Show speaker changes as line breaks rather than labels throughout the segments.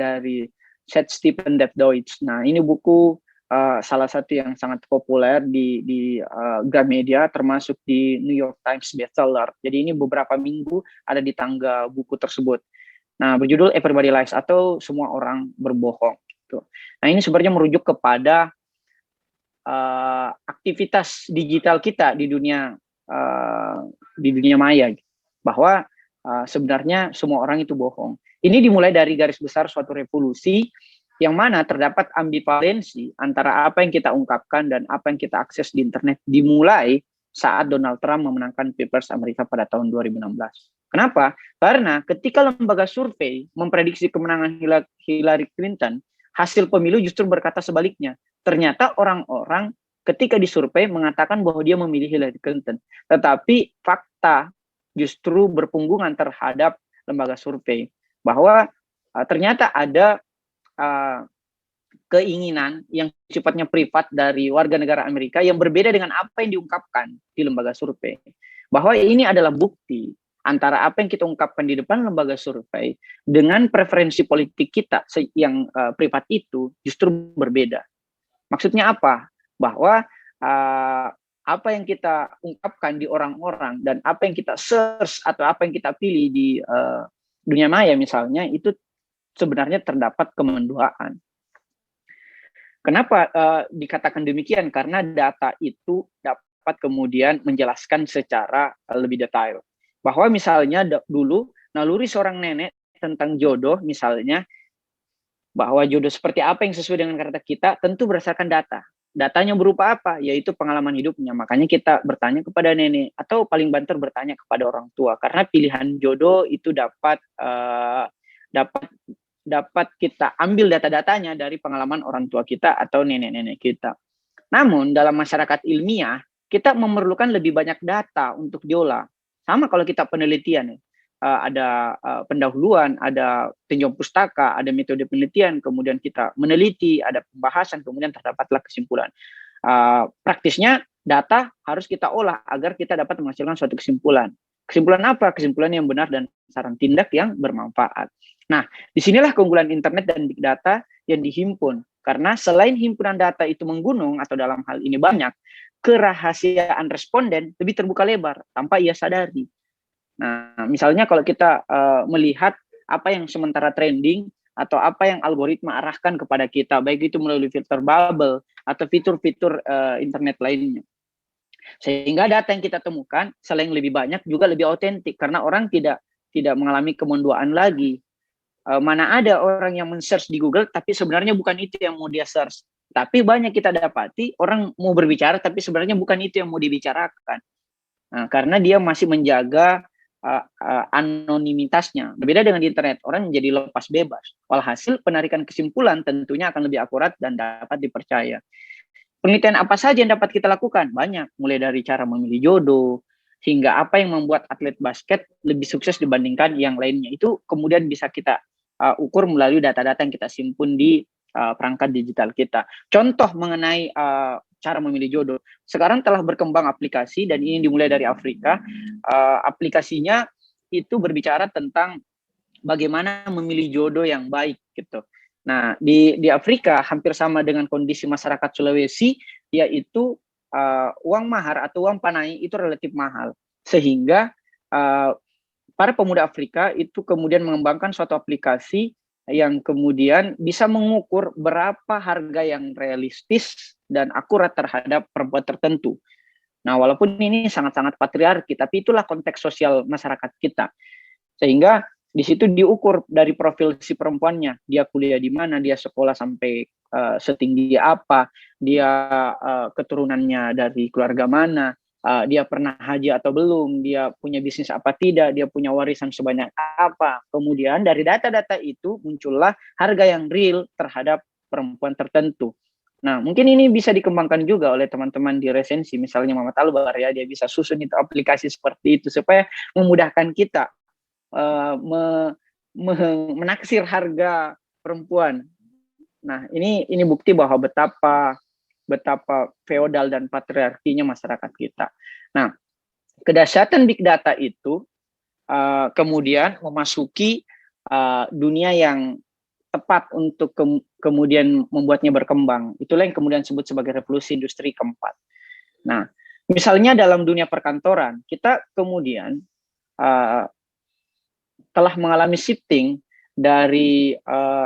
dari Seth Stephen Deutsch. Nah, ini buku salah satu yang sangat populer di Gramedia, termasuk di New York Times bestseller. Jadi ini beberapa minggu ada di tangga buku tersebut. Nah, berjudul Everybody Lies atau Semua Orang Berbohong. Gitu. Nah, ini sebenarnya merujuk kepada aktivitas digital kita di dunia maya, bahwa sebenarnya semua orang itu bohong. Ini dimulai dari garis besar suatu revolusi yang mana terdapat ambivalensi antara apa yang kita ungkapkan dan apa yang kita akses di internet, dimulai saat Donald Trump memenangkan Pilpres Amerika pada tahun 2016. Kenapa? Karena ketika lembaga survei memprediksi kemenangan Hillary Clinton, hasil pemilu justru berkata sebaliknya. Ternyata orang-orang ketika disurvei mengatakan bahwa dia memilih Hillary Clinton. Tetapi fakta justru berpunggungan terhadap lembaga survei. Bahwa ternyata ada keinginan yang sifatnya privat dari warga negara Amerika yang berbeda dengan apa yang diungkapkan di lembaga survei. Bahwa ini adalah bukti antara apa yang kita ungkapkan di depan lembaga survei dengan preferensi politik kita yang privat itu justru berbeda. Maksudnya apa? Bahwa apa yang kita ungkapkan di orang-orang dan apa yang kita search atau apa yang kita pilih di dunia maya misalnya, itu sebenarnya terdapat kemenduaan. Kenapa dikatakan demikian? Karena data itu dapat kemudian menjelaskan secara lebih detail. Bahwa misalnya dulu naluri seorang nenek tentang jodoh misalnya, bahwa jodoh seperti apa yang sesuai dengan kata kita tentu berdasarkan data. Datanya berupa apa? Yaitu pengalaman hidupnya. Makanya kita bertanya kepada nenek atau paling banter bertanya kepada orang tua, karena pilihan jodoh itu dapat kita ambil data-datanya dari pengalaman orang tua kita atau nenek-nenek kita. Namun dalam masyarakat ilmiah kita memerlukan lebih banyak data untuk diolah. Sama kalau kita penelitian, ada pendahuluan, ada tinjauan pustaka, ada metode penelitian, kemudian kita meneliti, ada pembahasan, kemudian terdapatlah kesimpulan. Praktisnya data harus kita olah agar kita dapat menghasilkan suatu kesimpulan. Kesimpulan apa? Kesimpulan yang benar dan saran tindak yang bermanfaat. Nah, disinilah keunggulan internet dan big data yang dihimpun. Karena selain himpunan data itu menggunung atau dalam hal ini banyak, kerahasiaan responden lebih terbuka lebar tanpa ia sadari. Nah, misalnya kalau kita melihat apa yang sementara trending atau apa yang algoritma arahkan kepada kita, baik itu melalui filter bubble atau fitur-fitur internet lainnya. Sehingga data yang kita temukan selain lebih banyak juga lebih otentik karena orang tidak mengalami kemenduaan lagi. Mana ada orang yang men-search di Google tapi sebenarnya bukan itu yang mau dia search. Tapi banyak kita dapati orang mau berbicara tapi sebenarnya bukan itu yang mau dibicarakan. Nah, karena dia masih menjaga anonimitasnya. Berbeda dengan di internet, orang menjadi lepas bebas. Walhasil penarikan kesimpulan tentunya akan lebih akurat dan dapat dipercaya. Penelitian apa saja yang dapat kita lakukan? Banyak, mulai dari cara memilih jodoh, hingga apa yang membuat atlet basket lebih sukses dibandingkan yang lainnya. Itu kemudian bisa kita ukur melalui data-data yang kita simpun di perangkat digital kita. Contoh mengenai cara memilih jodoh. Sekarang telah berkembang aplikasi dan ini dimulai dari Afrika. Aplikasinya itu berbicara tentang bagaimana memilih jodoh yang baik gitu. Nah, di Afrika hampir sama dengan kondisi masyarakat Sulawesi, yaitu uang mahar atau uang panai itu relatif mahal. Sehingga para pemuda Afrika itu kemudian mengembangkan suatu aplikasi yang kemudian bisa mengukur berapa harga yang realistis dan akurat terhadap perempuan tertentu. Nah, walaupun ini sangat-sangat patriarki, tapi itulah konteks sosial masyarakat kita. Sehingga di situ diukur dari profil si perempuannya, dia kuliah di mana, dia sekolah sampai setinggi apa, dia keturunannya dari keluarga mana, dia pernah haji atau belum, dia punya bisnis apa tidak, dia punya warisan sebanyak apa. Kemudian dari data-data itu muncullah harga yang real terhadap perempuan tertentu. Nah, mungkin ini bisa dikembangkan juga oleh teman-teman di resensi, misalnya Muhammad Albar ya, dia bisa susun itu aplikasi seperti itu supaya memudahkan kita menaksir harga perempuan. Nah, ini bukti bahwa betapa feodal dan patriarkinya masyarakat kita. Nah, kedahsyatan big data itu kemudian memasuki dunia yang tepat untuk kemudian membuatnya berkembang. Itulah yang kemudian disebut sebagai revolusi industri keempat. Nah, misalnya dalam dunia perkantoran, kita kemudian telah mengalami shifting dari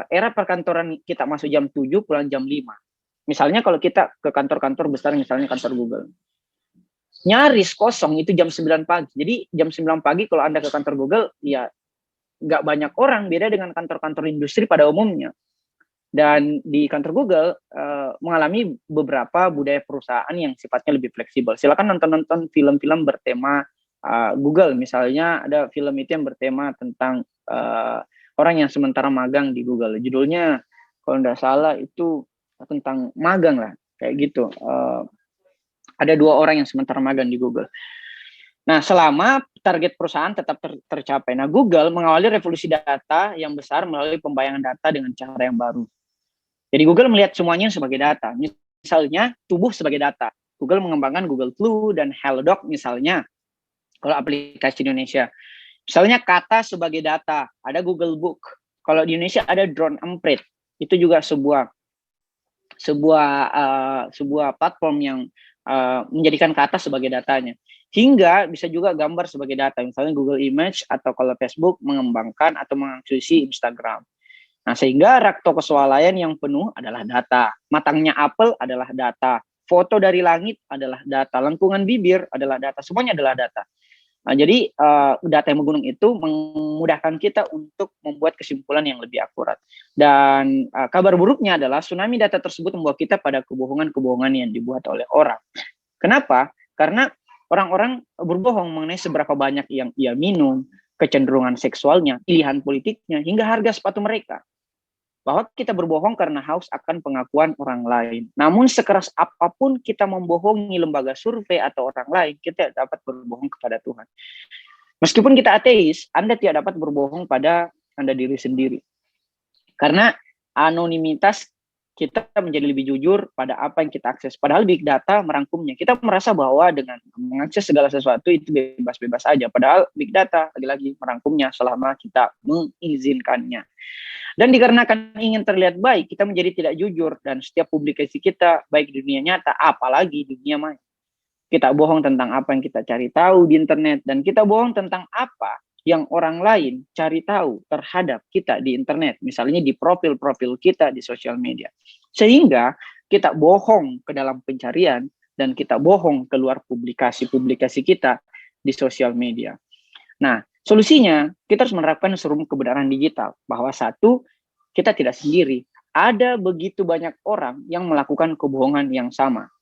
era perkantoran kita masuk jam 7 pulang jam 5. Misalnya kalau kita ke kantor-kantor besar, misalnya kantor Google, nyaris kosong itu jam 9 pagi. Jadi jam 9 pagi kalau Anda ke kantor Google, ya nggak banyak orang, beda dengan kantor-kantor industri pada umumnya. Dan di kantor Google mengalami beberapa budaya perusahaan yang sifatnya lebih fleksibel. Silakan nonton film-film bertema Google, misalnya ada film itu yang bertema tentang orang yang sementara magang di Google. Judulnya kalau tidak salah itu tentang magang lah, kayak gitu. Ada 2 orang yang sementara magang di Google. Nah, selama target perusahaan tetap tercapai. Nah, Google mengawali revolusi data yang besar melalui pembayangan data dengan cara yang baru. Jadi Google melihat semuanya sebagai data. Misalnya tubuh sebagai data. Google mengembangkan Google Flu dan HelloDoc misalnya. Kalau aplikasi Indonesia. Misalnya kata sebagai data. Ada Google Book. Kalau di Indonesia ada Drone Emprit. Itu juga sebuah platform yang menjadikan kata sebagai datanya. Hingga bisa juga gambar sebagai data. Misalnya Google Image atau kalau Facebook mengembangkan atau mengakuisisi Instagram. Nah, sehingga rak toko swalayan yang penuh adalah data. Matangnya apel adalah data. Foto dari langit adalah data. Lengkungan bibir adalah data. Semuanya adalah data. Nah, jadi data yang menggunung itu memudahkan kita untuk membuat kesimpulan yang lebih akurat. Dan kabar buruknya adalah tsunami data tersebut membawa kita pada kebohongan-kebohongan yang dibuat oleh orang. Kenapa? Karena orang-orang berbohong mengenai seberapa banyak yang ia minum, kecenderungan seksualnya, pilihan politiknya, hingga harga sepatu mereka. Bahwa kita berbohong karena haus akan pengakuan orang lain. Namun sekeras apapun kita membohongi lembaga survei atau orang lain, kita dapat berbohong kepada Tuhan. Meskipun kita ateis, Anda tidak dapat berbohong pada Anda diri sendiri. Karena anonimitas kita menjadi lebih jujur pada apa yang kita akses. Padahal big data merangkumnya. Kita merasa bahwa dengan mengakses segala sesuatu itu bebas-bebas aja. Padahal big data lagi-lagi merangkumnya selama kita mengizinkannya. Dan dikarenakan ingin terlihat baik, kita menjadi tidak jujur. Dan setiap publikasi kita, baik di dunia nyata, apalagi di dunia maya. Kita bohong tentang apa yang kita cari tahu di internet. Dan kita bohong tentang apa yang orang lain cari tahu terhadap kita di internet. Misalnya di profil-profil kita di sosial media. Sehingga kita bohong ke dalam pencarian dan kita bohong keluar publikasi-publikasi kita di sosial media. Nah, solusinya kita harus menerapkan serum kebenaran digital. Bahwa satu, kita tidak sendiri. Ada begitu banyak orang yang melakukan kebohongan yang sama.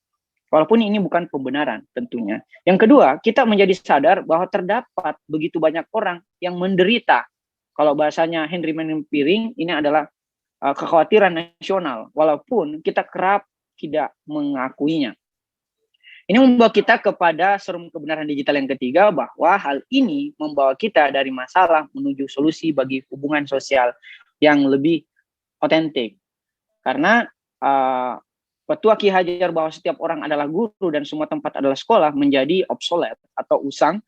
Walaupun ini bukan pembenaran tentunya. Yang kedua, kita menjadi sadar bahwa terdapat begitu banyak orang yang menderita. Kalau bahasanya Henry Manning-Piring, ini adalah kekhawatiran nasional. Walaupun kita kerap tidak mengakuinya. Ini membawa kita kepada serum kebenaran digital yang ketiga, bahwa hal ini membawa kita dari masalah menuju solusi bagi hubungan sosial yang lebih otentik. Karena Petua Ki Hajar bahwa setiap orang adalah guru dan semua tempat adalah sekolah menjadi obsolete atau usang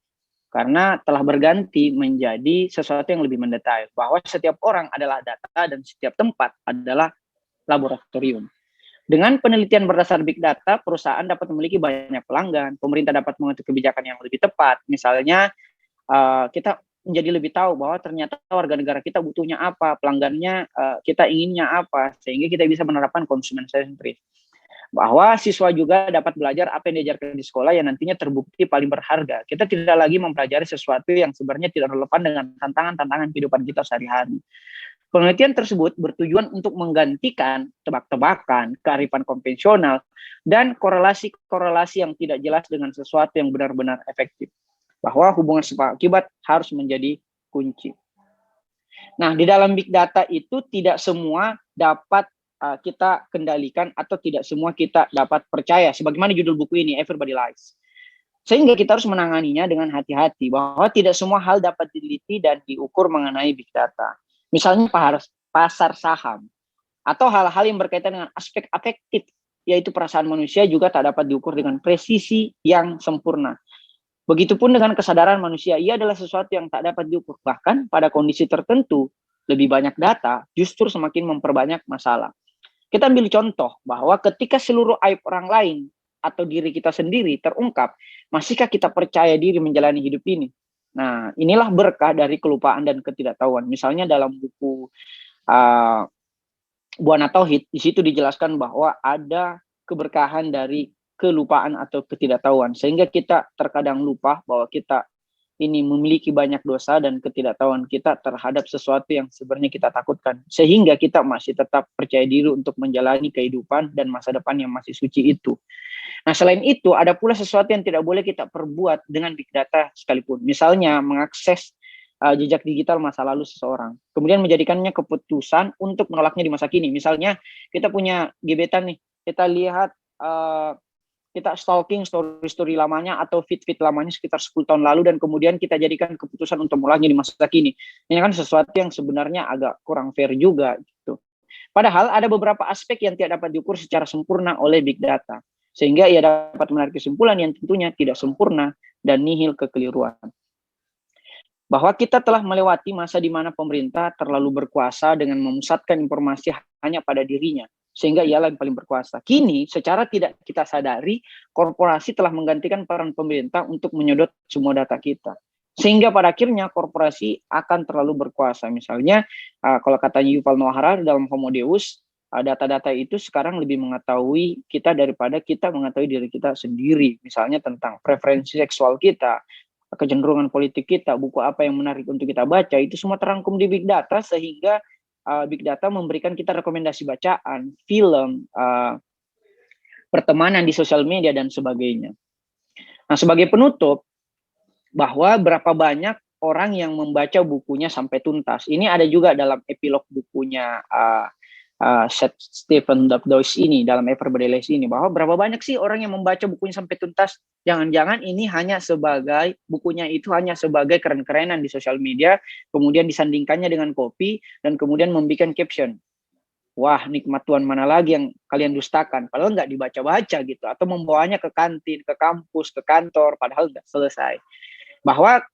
karena telah berganti menjadi sesuatu yang lebih mendetail. Bahwa setiap orang adalah data dan setiap tempat adalah laboratorium. Dengan penelitian berdasar big data, perusahaan dapat memiliki banyak pelanggan, pemerintah dapat mengatur kebijakan yang lebih tepat. Misalnya, kita menjadi lebih tahu bahwa ternyata warga negara kita butuhnya apa, pelanggannya kita inginnya apa, sehingga kita bisa menerapkan konsumen sentris. Bahwa siswa juga dapat belajar apa yang diajarkan di sekolah yang nantinya terbukti paling berharga. Kita tidak lagi mempelajari sesuatu yang sebenarnya tidak relevan dengan tantangan-tantangan kehidupan kita sehari-hari. Penelitian tersebut bertujuan untuk menggantikan tebak-tebakan, kearifan konvensional, dan korelasi-korelasi yang tidak jelas dengan sesuatu yang benar-benar efektif. Bahwa hubungan sebab akibat harus menjadi kunci. Nah, di dalam big data itu tidak semua dapat kita kendalikan atau tidak semua kita dapat percaya. Sebagaimana judul buku ini, Everybody Lies. Sehingga kita harus menanganinya dengan hati-hati bahwa tidak semua hal dapat diteliti dan diukur mengenai big data. Misalnya pasar saham atau hal-hal yang berkaitan dengan aspek afektif, yaitu perasaan manusia juga tak dapat diukur dengan presisi yang sempurna. Begitupun dengan kesadaran manusia, ia adalah sesuatu yang tak dapat diukur. Bahkan pada kondisi tertentu, lebih banyak data justru semakin memperbanyak masalah. Kita ambil contoh bahwa ketika seluruh aib orang lain atau diri kita sendiri terungkap, masihkah kita percaya diri menjalani hidup ini? Nah, inilah berkah dari kelupaan dan ketidaktahuan. Misalnya dalam buku Buana Tauhid, di situ dijelaskan bahwa ada keberkahan dari kelupaan atau ketidaktahuan. Sehingga kita terkadang lupa bahwa kita ini memiliki banyak dosa dan ketidaktahuan kita terhadap sesuatu yang sebenarnya kita takutkan. Sehingga kita masih tetap percaya diri untuk menjalani kehidupan dan masa depan yang masih suci itu. Nah, selain itu, ada pula sesuatu yang tidak boleh kita perbuat dengan big data sekalipun. Misalnya, mengakses jejak digital masa lalu seseorang. Kemudian menjadikannya keputusan untuk menolaknya di masa kini. Misalnya, kita punya gebetan nih, kita lihat kita stalking story-story lamanya atau feed-feed lamanya sekitar 10 tahun lalu dan kemudian kita jadikan keputusan untuk mulainya di masa kini. Ini kan sesuatu yang sebenarnya agak kurang fair juga gitu. Padahal ada beberapa aspek yang tidak dapat diukur secara sempurna oleh big data. Sehingga ia dapat menarik kesimpulan yang tentunya tidak sempurna dan nihil kekeliruan. Bahwa kita telah melewati masa di mana pemerintah terlalu berkuasa dengan memusatkan informasi hanya pada dirinya, sehingga ialah yang paling berkuasa. Kini, secara tidak kita sadari, korporasi telah menggantikan peran pemerintah untuk menyedot semua data kita. Sehingga pada akhirnya korporasi akan terlalu berkuasa. Misalnya, kalau katanya Yuval Noah Harari dalam Homo Deus, data-data itu sekarang lebih mengetahui kita daripada kita mengetahui diri kita sendiri. Misalnya tentang preferensi seksual kita, kecenderungan politik kita, buku apa yang menarik untuk kita baca, itu semua terangkum di big data sehingga big data memberikan kita rekomendasi bacaan, film, pertemanan di sosial media dan sebagainya. Nah, sebagai penutup, bahwa berapa banyak orang yang membaca bukunya sampai tuntas. Ini ada juga dalam epilog bukunya Stephen Dobdois ini, dalam Everybody Lies ini, bahwa berapa banyak sih orang yang membaca bukunya sampai tuntas. Jangan-jangan ini hanya sebagai, bukunya itu hanya sebagai keren-kerenan di sosial media, kemudian disandingkannya dengan kopi, dan kemudian membuat caption. Wah, nikmat Tuhan mana lagi yang kalian dustakan, padahal nggak dibaca-baca gitu, atau membawanya ke kantin, ke kampus, ke kantor, padahal nggak selesai. Bahwa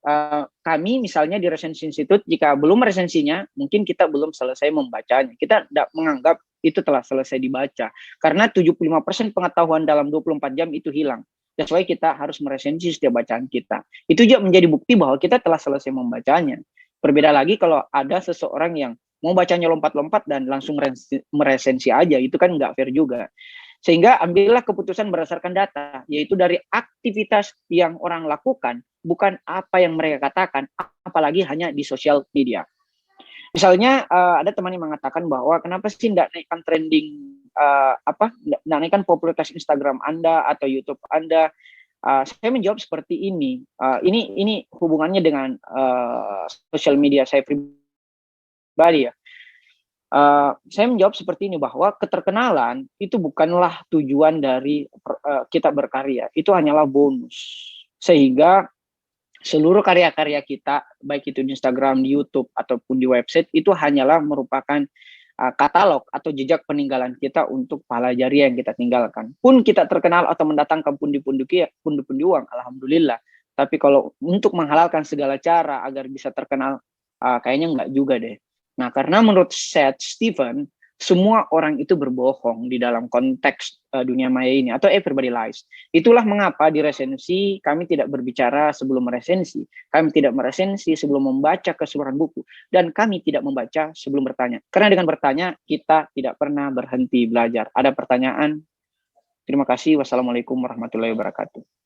kami misalnya di Resensi Institute, jika belum resensinya, mungkin kita belum selesai membacanya. Kita tidak menganggap itu telah selesai dibaca. Karena 75% pengetahuan dalam 24 jam itu hilang. That's why kita harus meresensi setiap bacaan kita. Itu juga menjadi bukti bahwa kita telah selesai membacanya. Berbeda lagi kalau ada seseorang yang mau bacanya lompat-lompat dan langsung meresensi aja, itu kan nggak fair juga. Sehingga ambillah keputusan berdasarkan data, yaitu dari aktivitas yang orang lakukan, bukan apa yang mereka katakan, apalagi hanya di sosial media. Misalnya ada teman yang mengatakan bahwa kenapa sih tidak naikkan trending, tidak naikkan popularitas Instagram Anda atau YouTube Anda. Saya menjawab seperti ini. Ini hubungannya dengan sosial media saya pribadi ya. Saya menjawab seperti ini, bahwa keterkenalan itu bukanlah tujuan dari kita berkarya, itu hanyalah bonus. Sehingga seluruh karya-karya kita, baik itu di Instagram, di YouTube, ataupun di website, itu hanyalah merupakan katalog atau jejak peninggalan kita untuk pahala jariah yang kita tinggalkan. Pun kita terkenal atau mendatangkan pundi-pundi uang, alhamdulillah. Tapi kalau untuk menghalalkan segala cara agar bisa terkenal, kayaknya enggak juga deh. Nah, karena menurut Stephen, semua orang itu berbohong di dalam konteks dunia maya ini, atau everybody lies. Itulah mengapa di resensi kami tidak berbicara sebelum meresensi, kami tidak meresensi sebelum membaca keseluruhan buku, dan kami tidak membaca sebelum bertanya. Karena dengan bertanya, kita tidak pernah berhenti belajar. Ada pertanyaan? Terima kasih. Wassalamualaikum warahmatullahi wabarakatuh.